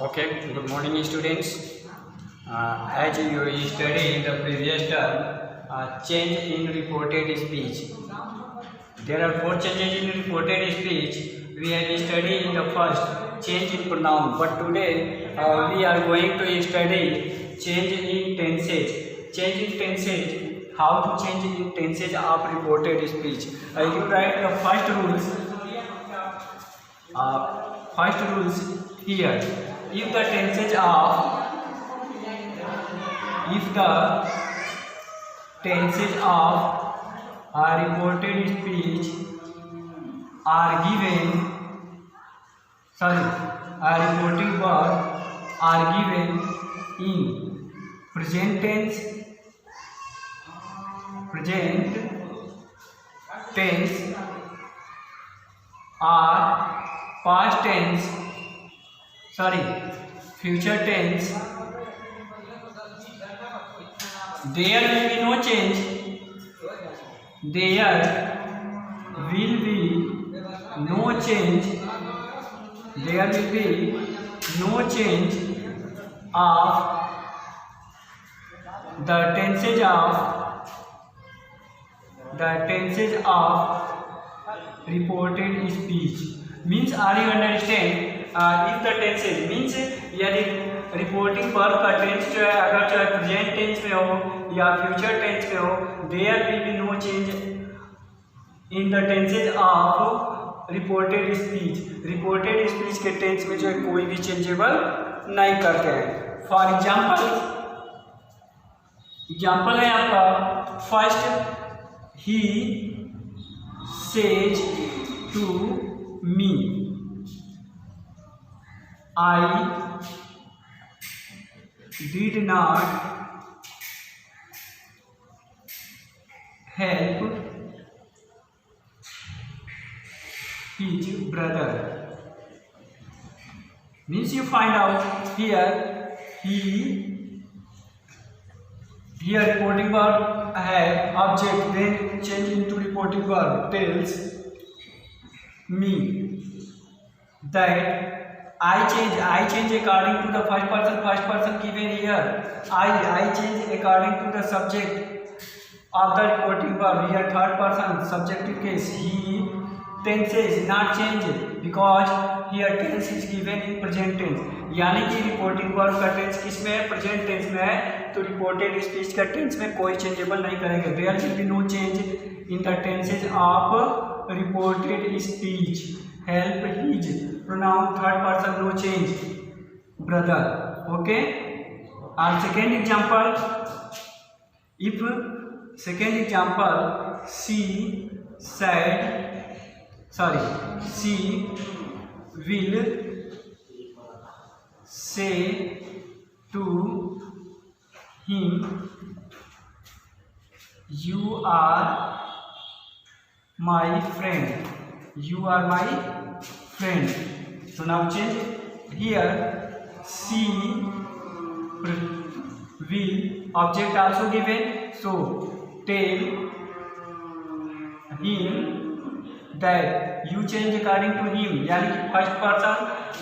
Okay, good morning students. As you study in the previous term, change in reported speech. There are 4 changes in reported speech. We have studied in the first change in pronoun, but today we are going to study change in tenses. Change in tenses, how to change in tenses of reported speech. You write the first rules. First rules here. If the tenses of reported speech are given, reporting verb are given in present tense, or past tense, future tense, there will be no change. There will be no change. There will be no change of the tenses of reported speech. Means, are you understand? If the tenses means यदि reporting verb का tense जो है अगर चाहे present tense में हो या future tense में हो, there will be no change in the tenses of reported speech. Reported speech के टेंस में जो है कोई भी चेंजेबल नहीं करते हैं. फॉर एग्जाम्पल है आपका first, he says to me, I did not help his brother. Means you find out here reporting verb have object, then change into reporting verb tells me that I change according to the first person given here. I change according to the subject of the reporting verb. Here third person subjective case. He tenses not change because here tense is given in present tense. यानी कि reporting verb का tense किस में है? Present tense में है. तो reported speech का टेंस में कोई चेंजेबल नहीं करेंगे. There will be no change in the tenses of reported speech. Help his pronoun third person, no change, brother. Okay. And second example, she will say to him, you are my friend. You are my friend. So now change here. She will object also given. So tell him that you change according to him. यानी कि first person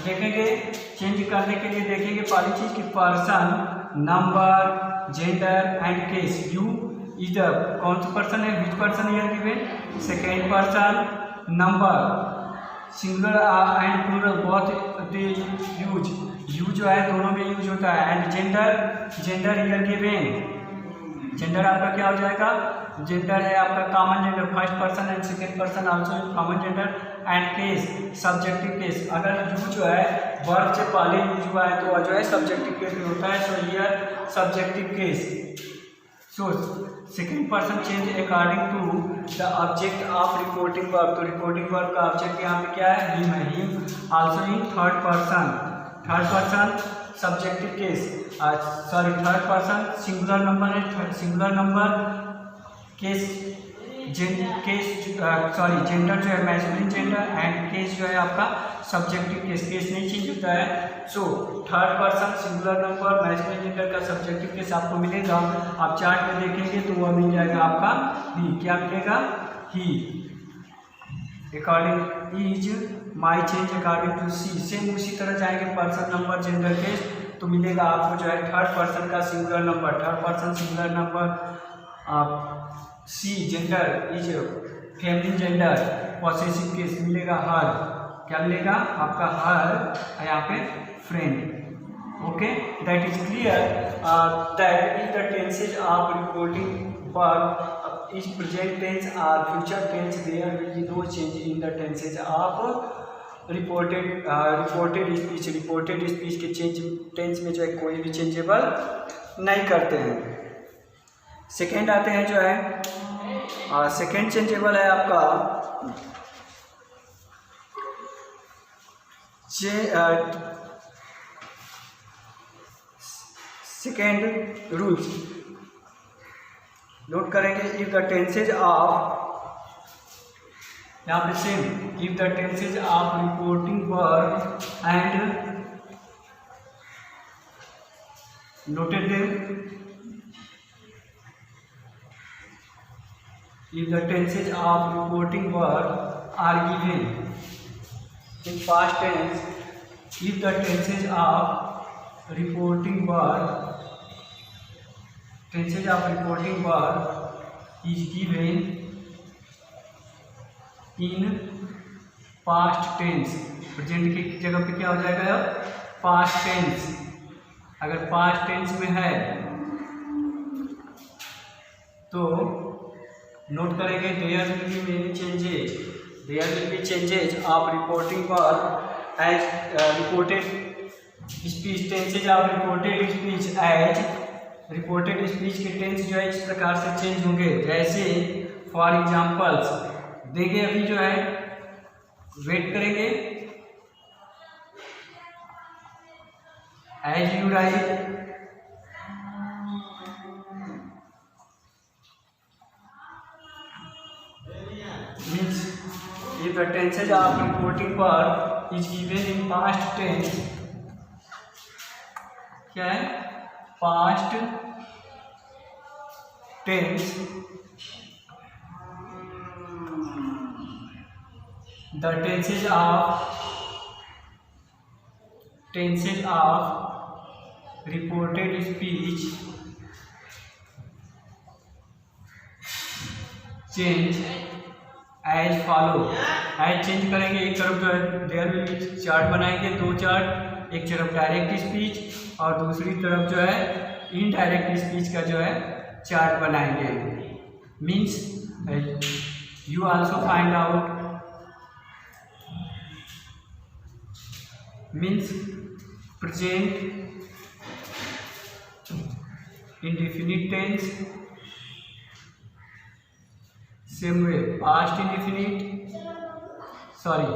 देखेंगे, change करने के लिए देखेंगे पहली चीज की person, number, gender and case. You is the कौन सा पर्सन है, which person here given. Second person, number, singular and plural both they use. You जो है दोनों में यूज होता है. And gender here given. Gender आपका क्या हो जाएगा? जेंडर है आपका common gender, first person and second person also common gender. And case, subjective case. अगर यू जो है वर्ब से पहले यूज हुआ है तो जो है सब्जेक्टिव केस में होता है. So here subjective case. So second person change according to the object of reporting verb. तो reporting verb का object यहाँ पे क्या है? him है. him also in third person subjective case. third person singular number है. singular number case जेंडर जो है मैस्कुलिन जेंडर एंड केस जो है आपका सब्जेक्टिव केस, केस नहीं चेंज होता है। So third person singular number masculine gender का सब्जेक्टिव केस आपको मिलेगा। आप चार्ट में देखेंगे तो वह मिल जाएगा आपका ही। क्या मिलेगा? ही। According is my change according to see. Same उसी तरह जाएंगे पर्सन नंबर जेंडर केस तो मिलेगा आपको जो है थर्ड पर्सन का singular number, third person singular number she gender is feminine gender possessive case मिलेगा हर। क्या मिलेगा? आपका हर, यहाँ पे friend. Okay, that is clear that is the tenses of reporting पर इज प्रेजेंट टेंस और future tense there will be no change in the tenses of reported speech. Reported speech के change tense में जो है कोई भी changeable नहीं करते हैं। सेकेंड आते हैं जो है सेकेंड चेंजेबल है आपका सेकेंड रूल्स नोट करेंगे। इफ द टेंसेज ऑफ, यहाँ पे same, if the tenses of reporting verb and noted them, if the tenses of reporting verb are given in past tense, if the tenses of reporting verb is given in past tense, present की जगह पे क्या हो जाएगा? Past tense. अगर past tense में है तो नोट करेंगे there will be many changes, there will be changes of reporting verb as reported speech. Tenses of reported speech as reported speech के टेंस जो है इस प्रकार से चेंज होंगे। जैसे फॉर एग्जाम्पल्स देंगे, अभी जो है वेट करेंगे। As you write, means if the tenses of reporting verb is given in past tense, क्या है? past tense, the tenses of reported speech change as follow. एज चेंज करेंगे, एक तरफ जो है देयर विल बी चार्ट बनाएंगे, दो चार्ट, एक तरफ डायरेक्ट स्पीच और दूसरी तरफ जो है इनडायरेक्ट स्पीच का जो है चार्ट बनाएंगे। Means you also find out, means present indefinite tense, same way past indefinite, sorry,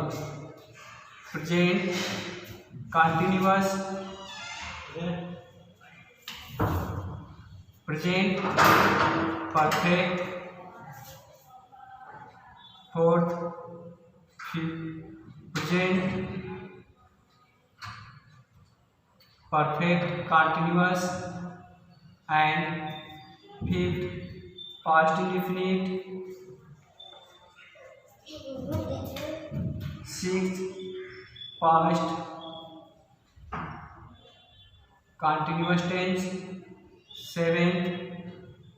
present continuous, present perfect, fourth, present perfect continuous and fifth past indefinite, sixth past continuous tense, seventh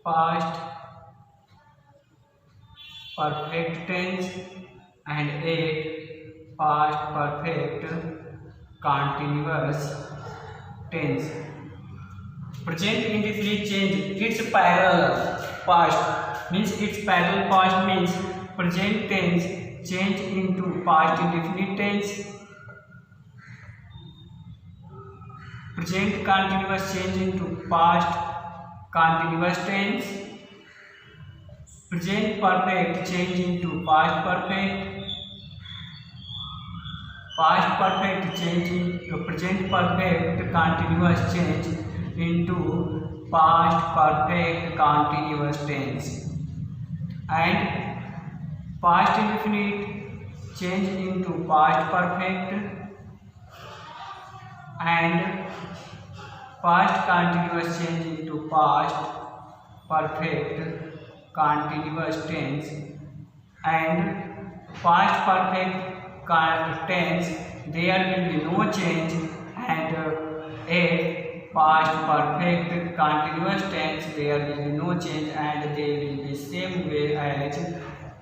past perfect tense and eighth past perfect continuous tense. Present indefinite change its parallel past, means its parallel past means present tense change into past indefinite tense, present continuous change into past continuous tense, present perfect change into past perfect, past perfect change into present perfect continuous change into past perfect continuous tense, and past indefinite change into past perfect and past continuous change into past perfect continuous tense and past perfect tense there will be no change and a past perfect continuous tense there will be no change and they will be same way as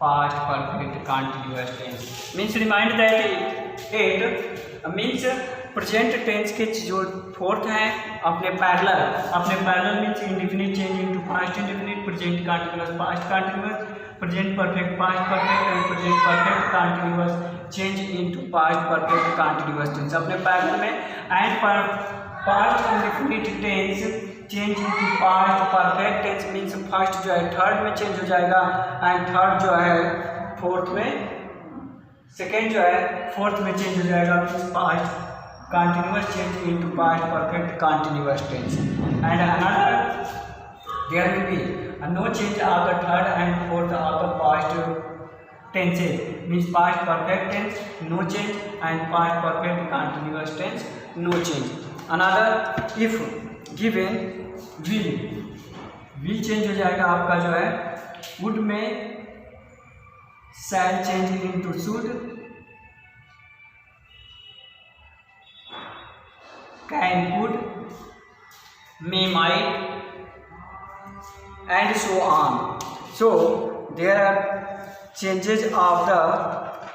past perfect continuous tense. Means remind that it means present tense के जो fourth है अपने parallel means indefinite change into past indefinite, present continuous past continuous, present perfect past perfect and present perfect continuous change into past perfect continuous tense अपने parallel में and past indefinite tense change into past perfect tense means first जो है third में change हो जाएगा and third जो है fourth में, सेकेंड जो है फोर्थ में चेंज हो जाएगा means past continuous change into past perfect continuous tense and another there will be no change of the third and fourth of the past tenses means past perfect tense no change and past perfect continuous tense no change. Another if given will change हो जाएगा आपका जो है would में shall change into should, can could, may might and so on. So there are changes of the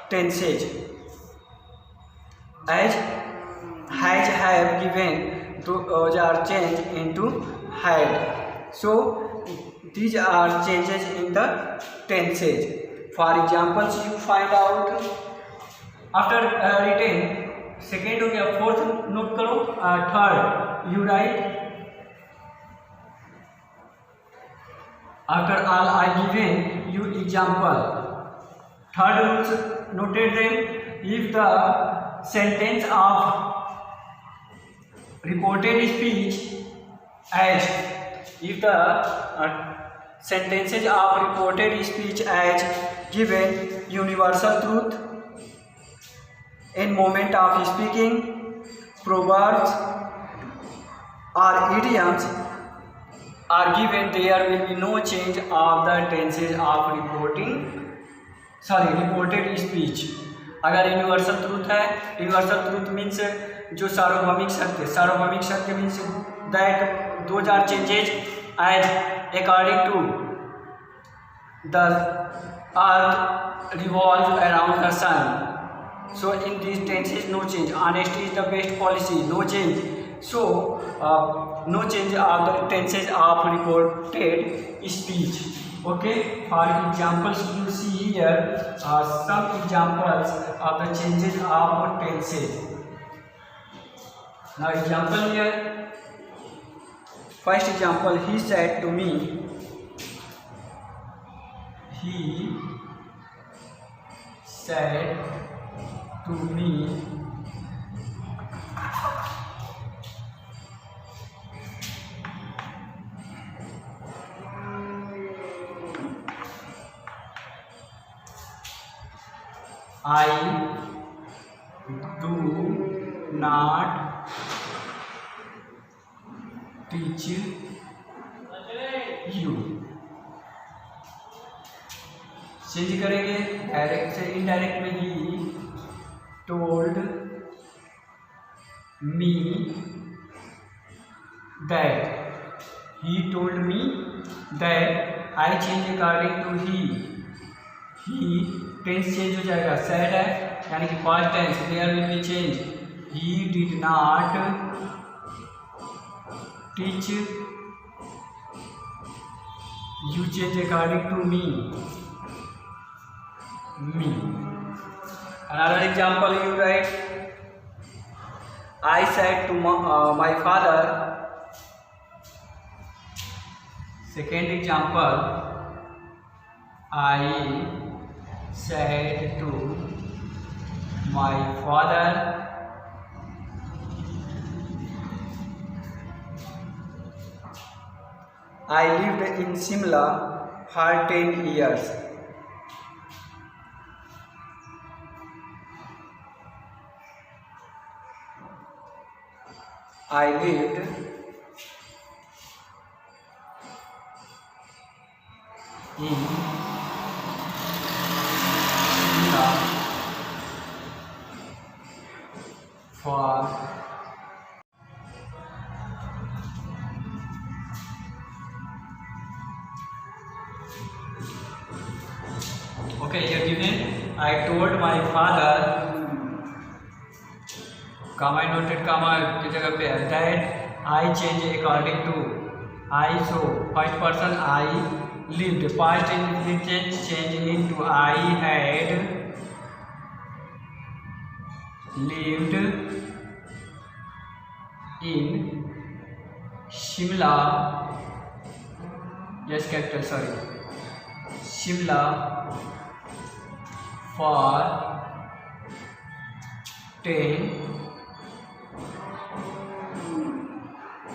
tenses as has, have, given, those are changed into had. So these are changes in the tenses. For example you find out after written second हो गया, fourth note करो, third you write after all I given you example, third rules noted them if the sentence of reported speech as if the sentences of reported speech as given universal truth in moment of speaking, proverbs or idioms are given, there will be no change of the tenses of reported speech. अगर universal truth है, universal truth means जो सार्वभौमिक सत्य means that those are changes as according to the earth revolve around the sun. So in these tenses no change. Honesty is the best policy, no change. So no change of the tenses of reported speech. Okay, for examples you see here some examples of the changes of tenses. Now example here, first example, he said to me, I do not teach you. Change करेंगे direct से indirect में. ही told me that, he told me that, I change according to he tense change हो जाएगा, said है यानी कि past tense, there will be change, he did not teach you, change according to me. Another example you write, I said to my father. Second example, I said to my father. I lived in Simla for 10 years. I lived in Shimla for okay, here given I told my father, comma noted comma की जगह पे है that I change according to I, so first person I lived, past indefinite change into I had lived in Shimla, yes capital sorry, Shimla for 10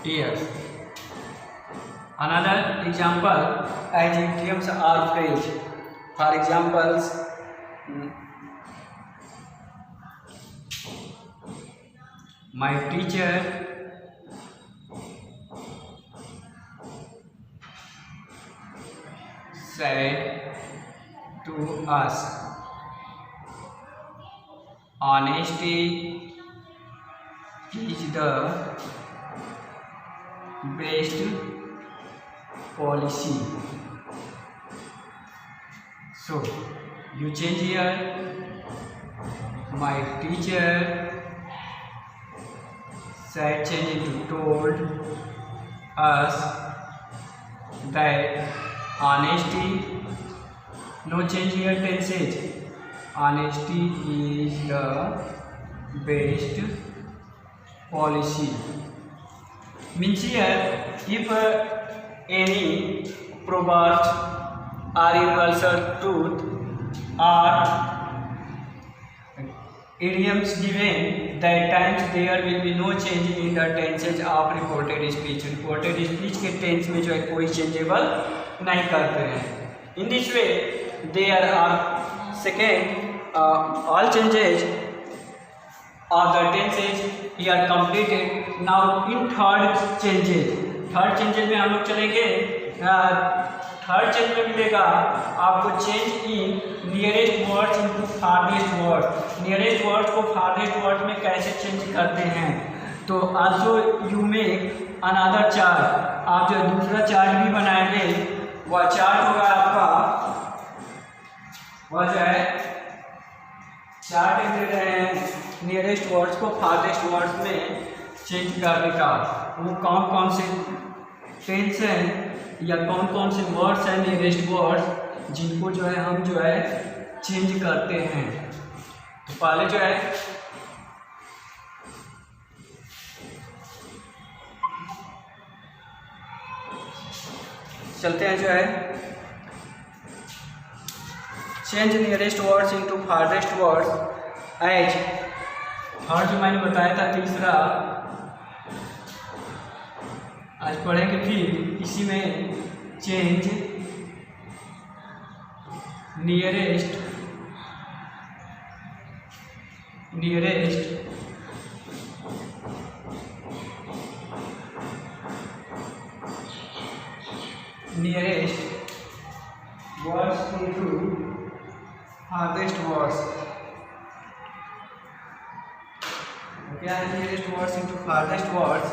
years. Another example, adjectives or phrase. For examples, my teacher said to us, honesty is the best policy. So you change here, my teacher said, change into told us that honesty, no change here, tenses, honesty is the best policy. Means here, if any proverbs are universal truth or idioms given, that times there will be no change in the tenses of reported speech. Reported speech के tense में जो है कोई changeable नहीं करते हैं. In this way, there are second all changes of the tenses here completed. Now in third changes में हम लोग चलेंगे. थर्ड चेंज में मिलेगा आपको change in nearest words into farthest word. Nearest words को फारदेस्ट वर्ड में कैसे चेंज करते हैं, तो also you make another chart. आप जो दूसरा चार्ट भी बनाएंगे, वह चार्ट होगा आपका, वह जो है चार्ट दे रहे हैं नियरेस्ट वर्ड्स को फारदेस्ट वर्ड्स में चेंज करने का. वो कौन कौन से टेंस हैं या कौन कौन से वर्ड्स हैं नियरेस्ट वर्ड्स जिनको जो है हम जो है चेंज करते हैं. तो पहले जो है चलते हैं जो है change nearest words into farthest words as. और जो मैंने बताया था तीसरा आज पढ़ेंगे. फिर इसी में change nearest words into farthest words. क्या है nearest words into farthest words?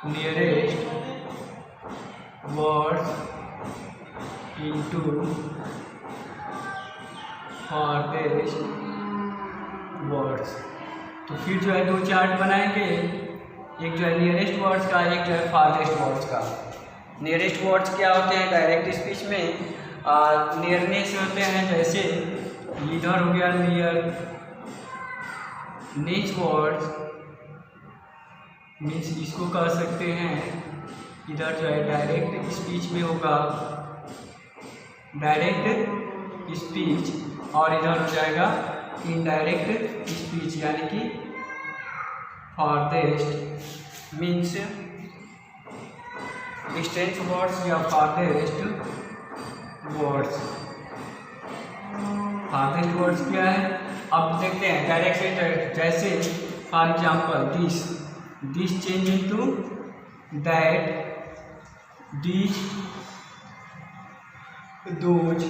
Nearest words into farthest words. तो फिर जो है दो चार्ट बनाएंगे, एक जो है नियरेस्ट वर्ड्स का, एक जो है फारदेस्ट वर्ड्स का. नियरेस्ट वर्ड्स क्या होते हैं डायरेक्ट स्पीच में? नियरनेस होते हैं, जैसे इधर हो गया नियर. नेक्स्ट वर्ड्स मीन्स इसको कह सकते हैं, इधर जो है डायरेक्ट स्पीच में होगा डायरेक्ट स्पीच, और इधर हो जाएगा इनडायरेक्ट स्पीच यानी कि फारदेस्ट. मीन्स डिस्टेंस वर्ड्स या फारदेस्ट वर्ड्स. फारदेस्ट वर्ड्स क्या है। अब देखते हैं डायरेक्ट से इंडायरेक्ट। जैसे for example this change into that, this, those,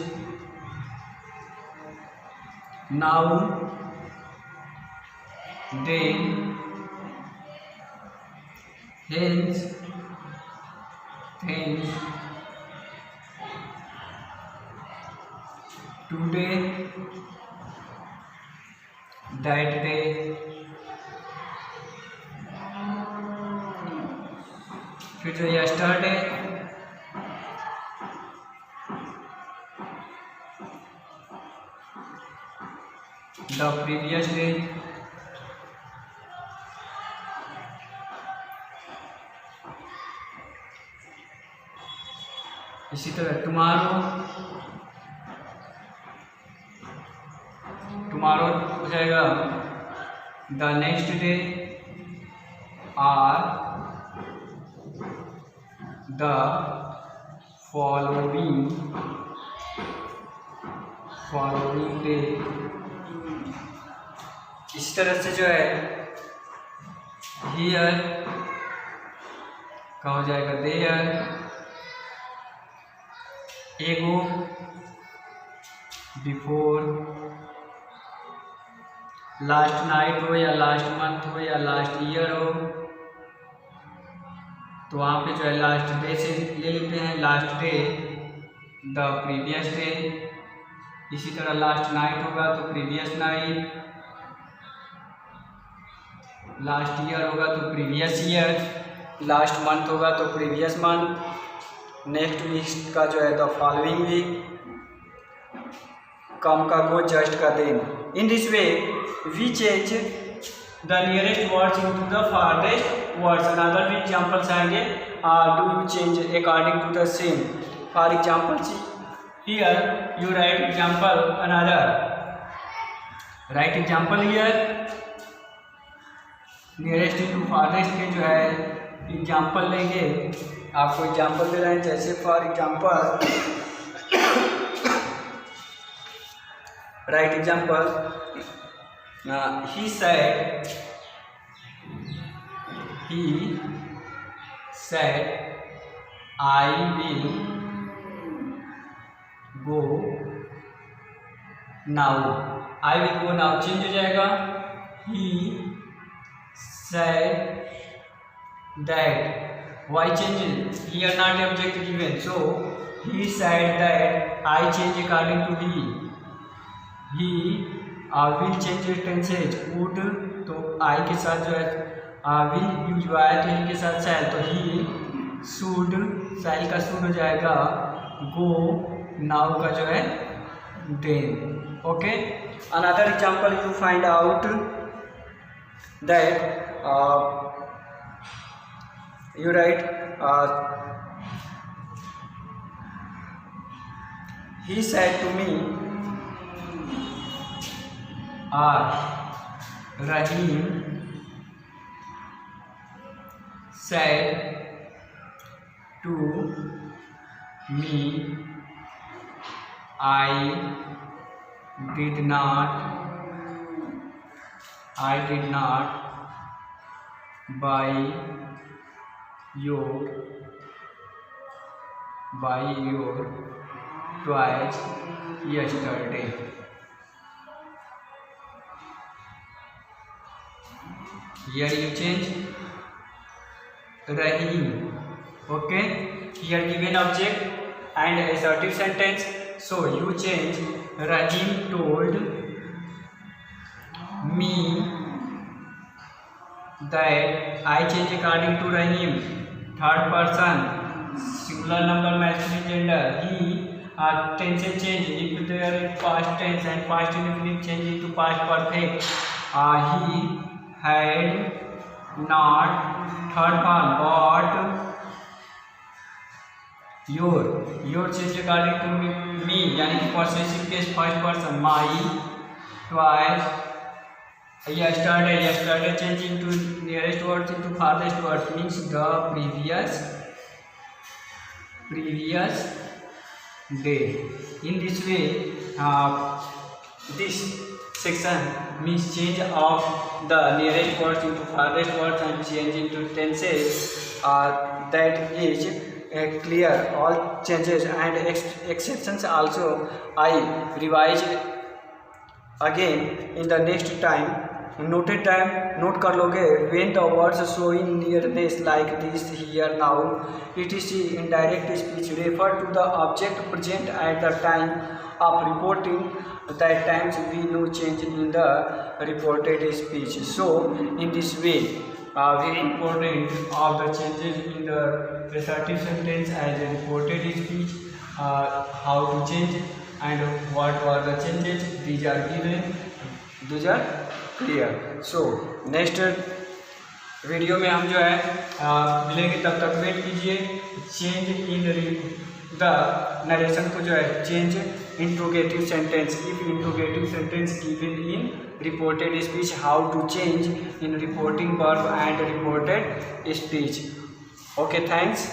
now, then, hence, thence, today, that day, फिर जो यस्टरडे, द प्रीवियस डे, इसी तरह टुमारो हो जाएगा the next day, or the following day. इस तरह से जो है हियर का हो जाएगा देयर, एगो, बिफोर, लास्ट नाइट हो या लास्ट मंथ हो या लास्ट ईयर हो तो वहाँ पे जो है लास्ट डे से ले लेते हैं, last day the previous day. इसी तरह लास्ट नाइट होगा तो प्रीवियस नाइट, लास्ट ईयर होगा तो प्रीवियस ईयर, लास्ट मंथ होगा तो प्रीवियस मंथ, नेक्स्ट वीक का जो है द फॉलोइंग वीक, कम का गो, जस्ट का दिन। In this way we change the nearest words into the farthest words. Another भी एग्जांपल्स आएंगे, do you change according to the same. For example here you write example another, write example here, nearest into farthest के जो है example लेंगे। आपको example दे रहे हैं, जैसे for example right example, he said I will go now, I will go now change हो जाएगा, he said that, why change, here not object given, so he said that I change according to he will change tenses, would तो आई के साथ जो है will use हुआ है तो ही के साथ शैल, तो ही शुड, शैल का शुड हो जाएगा, गो, नाउ का जो है then. Okay, another example you find out that you write he said to me, Rahim said to me, I did not buy your toys yesterday. Here you change Rahim. Okay, here given object and assertive sentence, so you change Rahim told me that, I change according to Rahim, third person, singular number, masculine gender, he, tense change, if there is past tense and past indefinite change into past perfect, he had not, third one, bought your change according to me, यानी कि possessive case first person, my, twice, yesterday change into nearest words into farthest words, means the previous day. In this way This section means change of the nearest words into farthest words and change into tenses. That is clear. All changes and exceptions also I revise again in the next time. Noted time note कर लोगे when the words showing nearness like this, here, now, etc. in direct speech refer to the object present at the time of reporting. That times we no change in the reported speech. So in this way very important of the changes in the assertive sentence as a reported speech, how to change and what were the changes, these are given, these are clear. So next video में हम जो है मिलेंगे, तब तक wait कीजिए. Change in the narration को जो है change interrogative sentence. If interrogative sentence given in reported speech, how to change in reporting verb and reported speech. Okay, thanks.